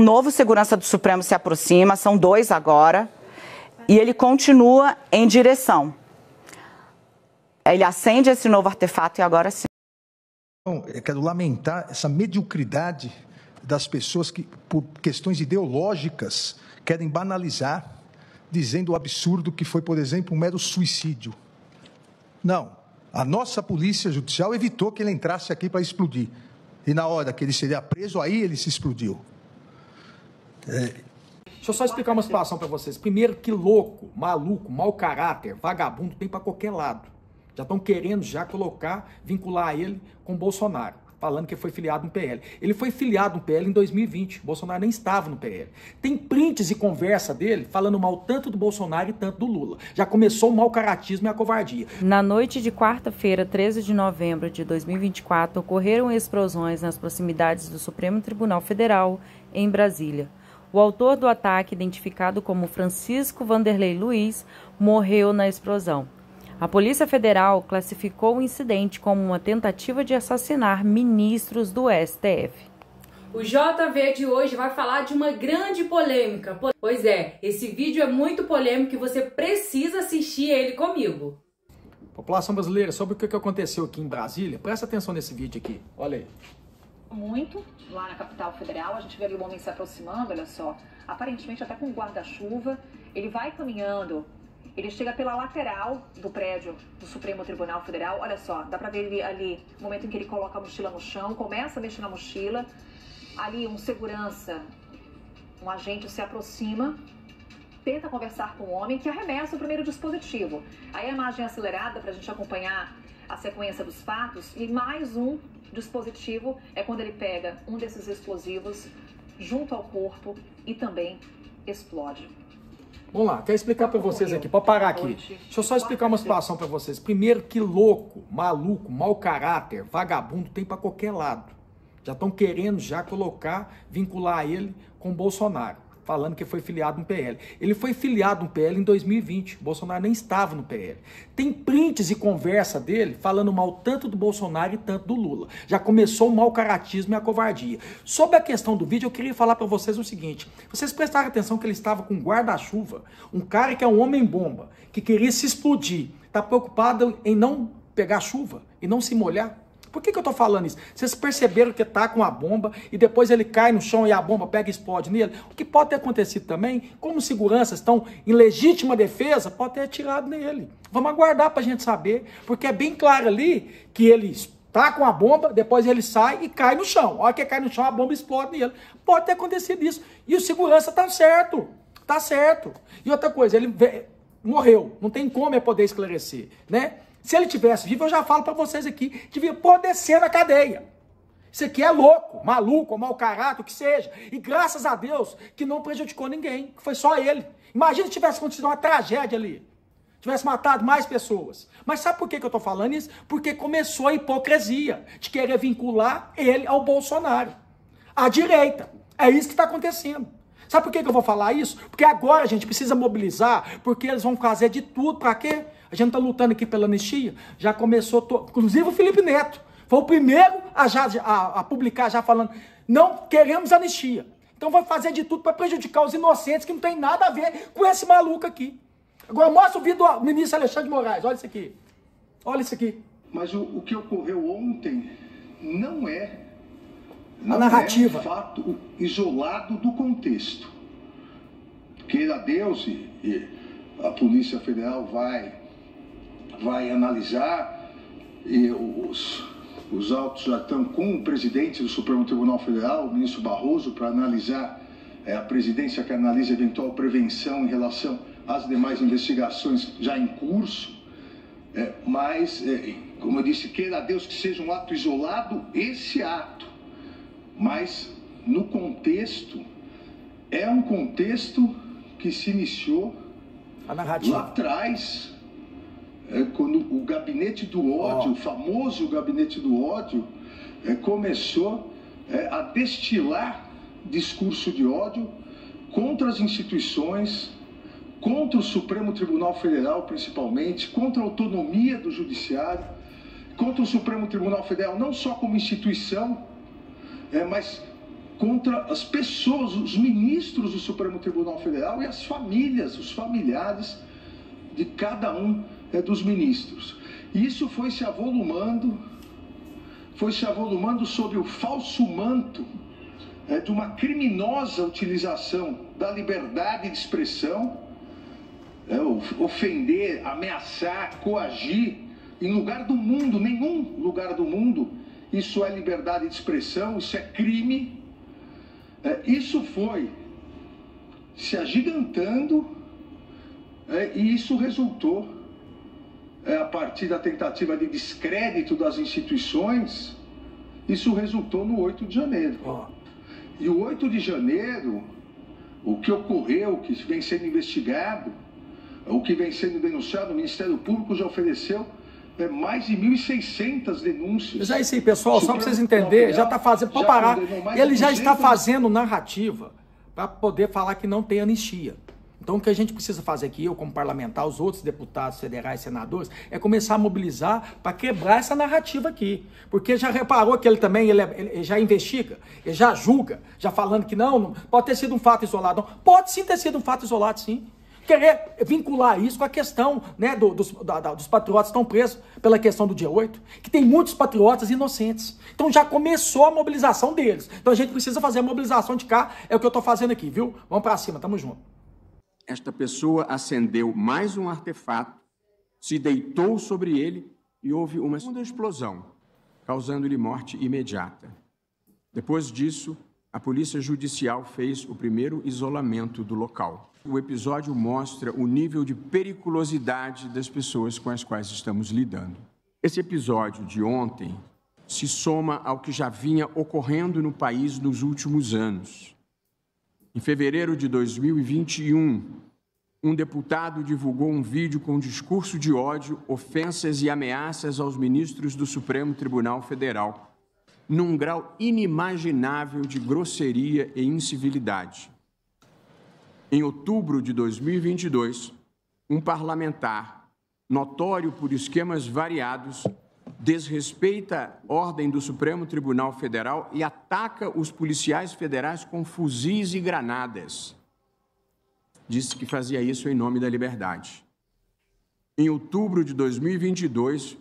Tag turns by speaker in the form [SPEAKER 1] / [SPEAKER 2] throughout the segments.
[SPEAKER 1] novo segurança do Supremo se aproxima, são 2 agora, e ele continua em direção. Ele acende esse novo artefato e agora sim.
[SPEAKER 2] Eu quero lamentar essa mediocridade das pessoas que, por questões ideológicas, querem banalizar, dizendo o absurdo que foi, por exemplo, um mero suicídio. Não, a nossa polícia judicial evitou que ele entrasse aqui para explodir. E na hora que ele seria preso, aí ele se explodiu.
[SPEAKER 3] Deixa eu só explicar uma situação para vocês. Primeiro, que louco, maluco, mau caráter, vagabundo tem para qualquer lado. Já estão querendo colocar, vincular ele com o Bolsonaro, falando que foi filiado no PL. Ele foi filiado no PL em 2020, o Bolsonaro nem estava no PL. Tem prints e conversa dele falando mal tanto do Bolsonaro e tanto do Lula. Já começou o mau caratismo e a covardia.
[SPEAKER 4] Na noite de quarta-feira, 13 de novembro de 2024, ocorreram explosões nas proximidades do Supremo Tribunal Federal, em Brasília. O autor do ataque, identificado como Francisco Vanderlei Luiz, morreu na explosão. A Polícia Federal classificou o incidente como uma tentativa de assassinar ministros do STF.
[SPEAKER 5] O JV de hoje vai falar de uma grande polêmica. Pois é, esse vídeo é muito polêmico e você precisa assistir ele comigo.
[SPEAKER 3] População brasileira, sobre o que aconteceu aqui em Brasília, presta atenção nesse vídeo aqui, olha aí.
[SPEAKER 6] Muito lá na capital federal, a gente vê ali o homem se aproximando, olha só, aparentemente até com um guarda-chuva, ele vai caminhando. Ele chega pela lateral do prédio do Supremo Tribunal Federal. Olha só, dá pra ver ele ali, no momento em que ele coloca a mochila no chão, começa a mexer na mochila. Ali um segurança, um agente se aproxima, tenta conversar com o homem que arremessa o primeiro dispositivo. Aí a imagem é acelerada pra gente acompanhar a sequência dos fatos. E mais um dispositivo é quando ele pega um desses explosivos junto ao corpo e também explode.
[SPEAKER 3] Vamos lá, quero explicar para vocês aqui, pode parar aqui. Deixa eu só explicar uma situação para vocês. Primeiro, que louco, maluco, mau caráter, vagabundo tem para qualquer lado. Já estão querendo colocar, vincular ele com o Bolsonaro, falando que foi filiado no PL. Ele foi filiado no PL em 2020, o Bolsonaro nem estava no PL. Tem prints e conversa dele falando mal tanto do Bolsonaro e tanto do Lula. Já começou o mau caratismo e a covardia. Sobre a questão do vídeo, eu queria falar para vocês o seguinte. Vocês prestaram atenção que ele estava com um guarda-chuva, um cara que é um homem-bomba, que queria se explodir, está preocupado em não pegar chuva e não se molhar? Por que eu tô falando isso? Vocês perceberam que tá com a bomba e depois ele cai no chão e a bomba pega e explode nele? O que pode ter acontecido também, como seguranças estão em legítima defesa, pode ter atirado nele. Vamos aguardar pra gente saber, porque é bem claro ali que ele tá com a bomba, depois ele sai e cai no chão. A hora que cai no chão, a bomba explode nele. Pode ter acontecido isso. E o segurança tá certo. Tá certo. E outra coisa, ele morreu. Não tem como eu poder esclarecer, né? Se ele tivesse vivo, eu já falo para vocês aqui, devia poder ser na cadeia. Isso aqui é louco, maluco, mau caráter, o que seja. E graças a Deus que não prejudicou ninguém, que foi só ele. Imagina se tivesse acontecido uma tragédia ali. Tivesse matado mais pessoas. Mas sabe por que eu tô falando isso? Porque começou a hipocrisia de querer vincular ele ao Bolsonaro. À direita. É isso que está acontecendo. Sabe por que eu vou falar isso? Porque agora a gente precisa mobilizar, porque eles vão fazer de tudo. Para quê? A gente está lutando aqui pela anistia. Já começou, inclusive o Felipe Neto. Foi o primeiro a publicar já falando, não queremos anistia. Então vai fazer de tudo para prejudicar os inocentes que não tem nada a ver com esse maluco aqui. Agora mostra o vídeo do ministro Alexandre de Moraes. Olha isso aqui. Olha isso aqui.
[SPEAKER 7] Mas o que ocorreu ontem não é
[SPEAKER 3] a narrativa.
[SPEAKER 7] É um fato isolado do contexto. Queira Deus e a Polícia Federal vai analisar e os autos já estão com o presidente do Supremo Tribunal Federal, o ministro Barroso, para analisar, a presidência que analisa eventual prevenção em relação às demais investigações já em curso, mas, como eu disse, queira Deus que seja um ato isolado, esse ato, mas no contexto, é um contexto que se iniciou lá atrás, quando o gabinete do ódio, o famoso gabinete do ódio, começou a destilar discurso de ódio contra as instituições, contra o Supremo Tribunal Federal principalmente, contra a autonomia do Judiciário, contra o Supremo Tribunal Federal não só como instituição, mas contra as pessoas, os ministros do Supremo Tribunal Federal e as famílias, os familiares de cada um dos ministros. E isso foi se avolumando sob o falso manto de uma criminosa utilização da liberdade de expressão, ofender, ameaçar, coagir, em lugar do mundo, nenhum lugar do mundo, isso é liberdade de expressão, isso é crime. Isso foi se agigantando e isso resultou, a partir da tentativa de descrédito das instituições, isso resultou no 8 de janeiro. E o 8 de janeiro, o que ocorreu, o que vem sendo investigado, o que vem sendo denunciado, o Ministério Público já ofereceu mais de 1.600 denúncias.
[SPEAKER 3] Mas é isso aí, pessoal, só para vocês entenderem, já está fazendo, pode parar, ele já está fazendo narrativa para poder falar que não tem anistia. Então o que a gente precisa fazer aqui, eu como parlamentar, os outros deputados federais, senadores, é começar a mobilizar para quebrar essa narrativa aqui. Porque já reparou que ele também, ele já investiga, ele já julga, já falando que não pode ter sido um fato isolado. Não. Pode sim ter sido um fato isolado, sim. Querer vincular isso com a questão, né, dos patriotas que estão presos pela questão do dia 8, que tem muitos patriotas inocentes. Então já começou a mobilização deles. Então a gente precisa fazer a mobilização de cá, é o que eu estou fazendo aqui, viu? Vamos para cima, tamo junto.
[SPEAKER 8] Esta pessoa acendeu mais um artefato, se deitou sobre ele e houve uma segunda explosão, causando-lhe morte imediata. Depois disso, a Polícia Judicial fez o primeiro isolamento do local. O episódio mostra o nível de periculosidade das pessoas com as quais estamos lidando. Esse episódio de ontem se soma ao que já vinha ocorrendo no país nos últimos anos. Em fevereiro de 2021, um deputado divulgou um vídeo com discurso de ódio, ofensas e ameaças aos ministros do Supremo Tribunal Federal, num grau inimaginável de grosseria e incivilidade. Em outubro de 2022, um parlamentar, notório por esquemas variados, desrespeita a ordem do Supremo Tribunal Federal e ataca os policiais federais com fuzis e granadas. Disse que fazia isso em nome da liberdade. Em outubro de 2022,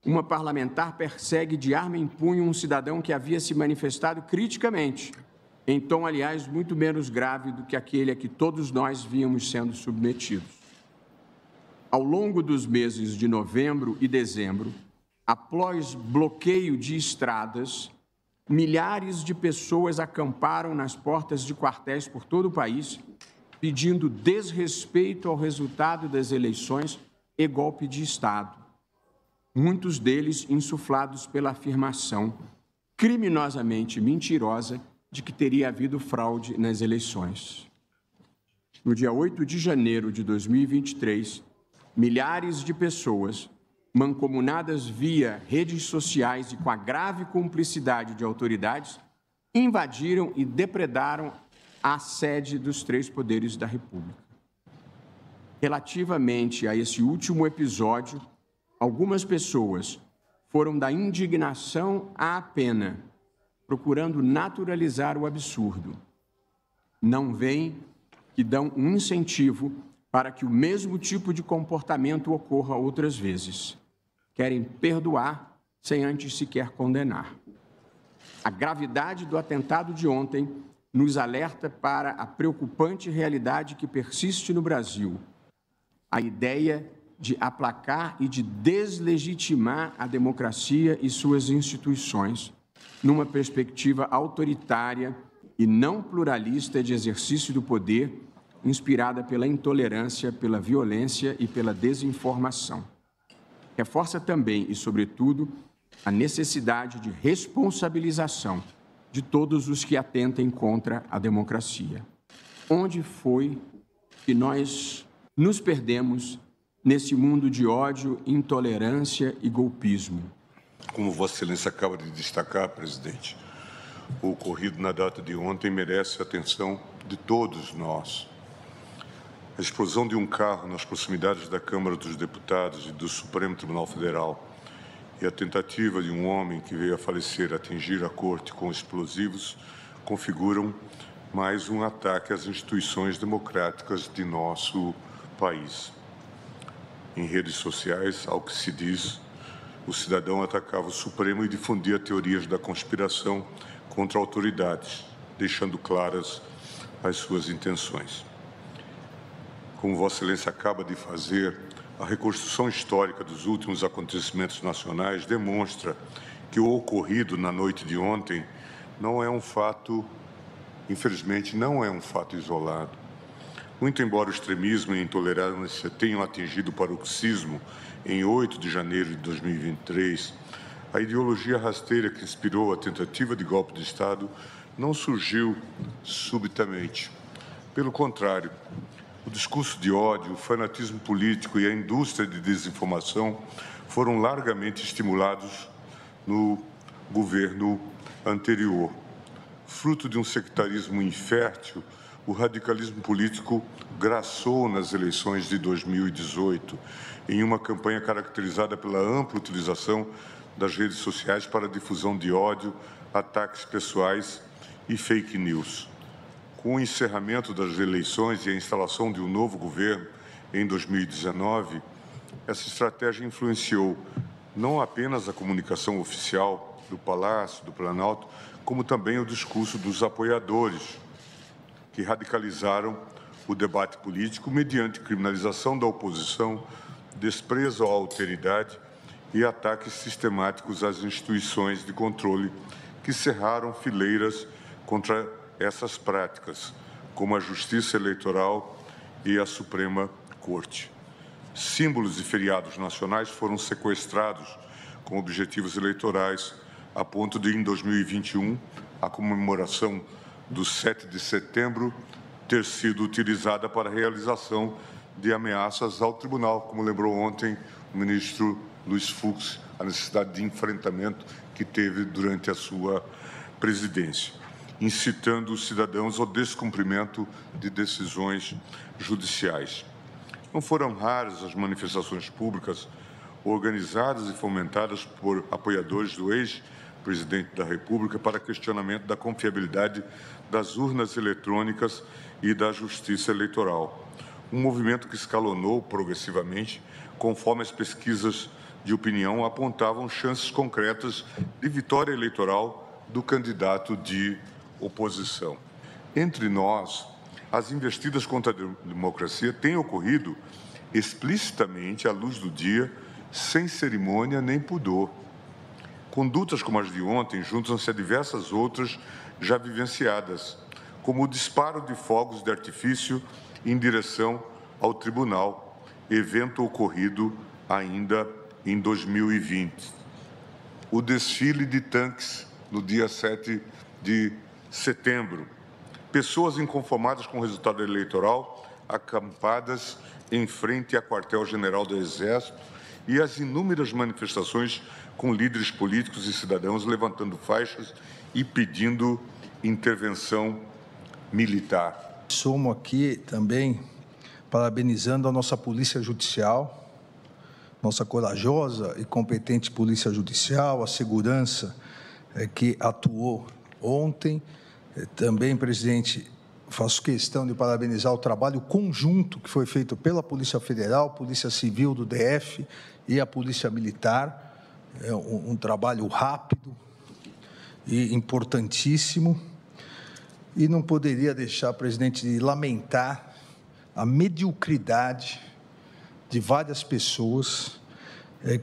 [SPEAKER 8] uma parlamentar persegue de arma em punho um cidadão que havia se manifestado criticamente, em tom, aliás, muito menos grave do que aquele a que todos nós víamos sendo submetidos. Ao longo dos meses de novembro e dezembro, após bloqueio de estradas, milhares de pessoas acamparam nas portas de quartéis por todo o país, pedindo desrespeito ao resultado das eleições e golpe de Estado. Muitos deles insuflados pela afirmação criminosamente mentirosa de que teria havido fraude nas eleições. No dia 8 de janeiro de 2023, milhares de pessoas, mancomunadas via redes sociais e com a grave cumplicidade de autoridades, invadiram e depredaram a sede dos três poderes da República. Relativamente a esse último episódio, algumas pessoas foram da indignação à pena, procurando naturalizar o absurdo. Não veem que dão um incentivo para que o mesmo tipo de comportamento ocorra outras vezes. Querem perdoar sem antes sequer condenar. A gravidade do atentado de ontem nos alerta para a preocupante realidade que persiste no Brasil. A ideia de aplacar e de deslegitimar a democracia e suas instituições, numa perspectiva autoritária e não pluralista de exercício do poder, inspirada pela intolerância, pela violência e pela desinformação. Reforça também e, sobretudo, a necessidade de responsabilização de todos os que atentem contra a democracia. Onde foi que nós nos perdemos nesse mundo de ódio, intolerância e golpismo?
[SPEAKER 9] Como Vossa Excelência acaba de destacar, presidente, o ocorrido na data de ontem merece a atenção de todos nós. A explosão de um carro nas proximidades da Câmara dos Deputados e do Supremo Tribunal Federal e a tentativa de um homem que veio a falecer atingir a corte com explosivos configuram mais um ataque às instituições democráticas de nosso país. Em redes sociais, ao que se diz, o cidadão atacava o Supremo e difundia teorias da conspiração contra autoridades, deixando claras as suas intenções. Como Vossa Excelência acaba de fazer, a reconstrução histórica dos últimos acontecimentos nacionais demonstra que o ocorrido na noite de ontem não é um fato, infelizmente, não é um fato isolado. Muito embora o extremismo e a intolerância tenham atingido o paroxismo em 8 de janeiro de 2023, a ideologia rasteira que inspirou a tentativa de golpe de Estado não surgiu subitamente. Pelo contrário, o discurso de ódio, o fanatismo político e a indústria de desinformação foram largamente estimulados no governo anterior. Fruto de um sectarismo infértil, o radicalismo político graçou nas eleições de 2018, em uma campanha caracterizada pela ampla utilização das redes sociais para a difusão de ódio, ataques pessoais e fake news. Com o encerramento das eleições e a instalação de um novo governo em 2019, essa estratégia influenciou não apenas a comunicação oficial do Palácio do Planalto, como também o discurso dos apoiadores, que radicalizaram o debate político mediante criminalização da oposição, desprezo à alteridade e ataques sistemáticos às instituições de controle que cerraram fileiras contra essas práticas, como a Justiça Eleitoral e a Suprema Corte. Símbolos e feriados nacionais foram sequestrados com objetivos eleitorais, a ponto de, em 2021, a comemoração do 7 de setembro ter sido utilizada para a realização de ameaças ao tribunal, como lembrou ontem o ministro Luiz Fux, a necessidade de enfrentamento que teve durante a sua presidência, incitando os cidadãos ao descumprimento de decisões judiciais. Não foram raras as manifestações públicas organizadas e fomentadas por apoiadores do ex-presidente da República para questionamento da confiabilidade das urnas eletrônicas e da justiça eleitoral. Um movimento que escalonou progressivamente, conforme as pesquisas de opinião apontavam chances concretas de vitória eleitoral do candidato de oposição. Entre nós, as investidas contra a democracia têm ocorrido explicitamente à luz do dia, sem cerimônia nem pudor. Condutas como as de ontem juntam-se a diversas outras já vivenciadas, como o disparo de fogos de artifício em direção ao tribunal, evento ocorrido ainda em 2020. O desfile de tanques no dia 7 de setembro. Pessoas inconformadas com o resultado eleitoral, acampadas em frente ao quartel-general do Exército e as inúmeras manifestações com líderes políticos e cidadãos levantando faixas e pedindo intervenção militar.
[SPEAKER 2] Somo aqui também parabenizando a nossa Polícia Judicial, nossa corajosa e competente Polícia Judicial, a segurança que atuou ontem. Também, presidente, faço questão de parabenizar o trabalho conjunto que foi feito pela Polícia Federal, Polícia Civil do DF e a Polícia Militar. É um trabalho rápido e importantíssimo. E não poderia deixar, presidente, de lamentar a mediocridade de várias pessoas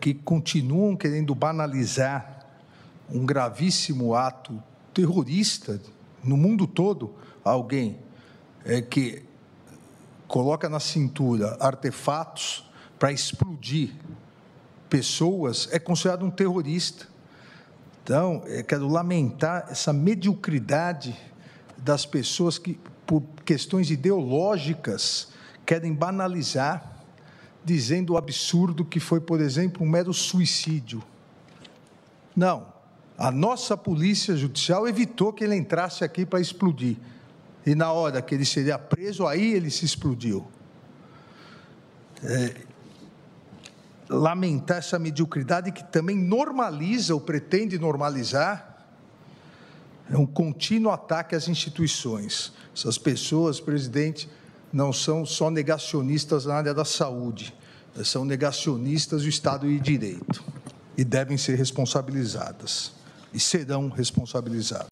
[SPEAKER 2] que continuam querendo banalizar um gravíssimo ato terrorista no mundo todo. Alguém que coloca na cintura artefatos para explodir pessoas é considerado um terrorista. Então, eu quero lamentar essa mediocridade das pessoas que, por questões ideológicas, querem banalizar, dizendo o absurdo que foi, por exemplo, um mero suicídio. Não, a nossa Polícia Judicial evitou que ele entrasse aqui para explodir. E na hora que ele seria preso, aí ele se explodiu. Lamentar essa mediocridade que também normaliza ou pretende normalizar É um contínuo ataque às instituições. Essas pessoas, presidente, não são só negacionistas na área da saúde, são negacionistas do Estado de Direito e devem ser responsabilizadas e serão responsabilizadas.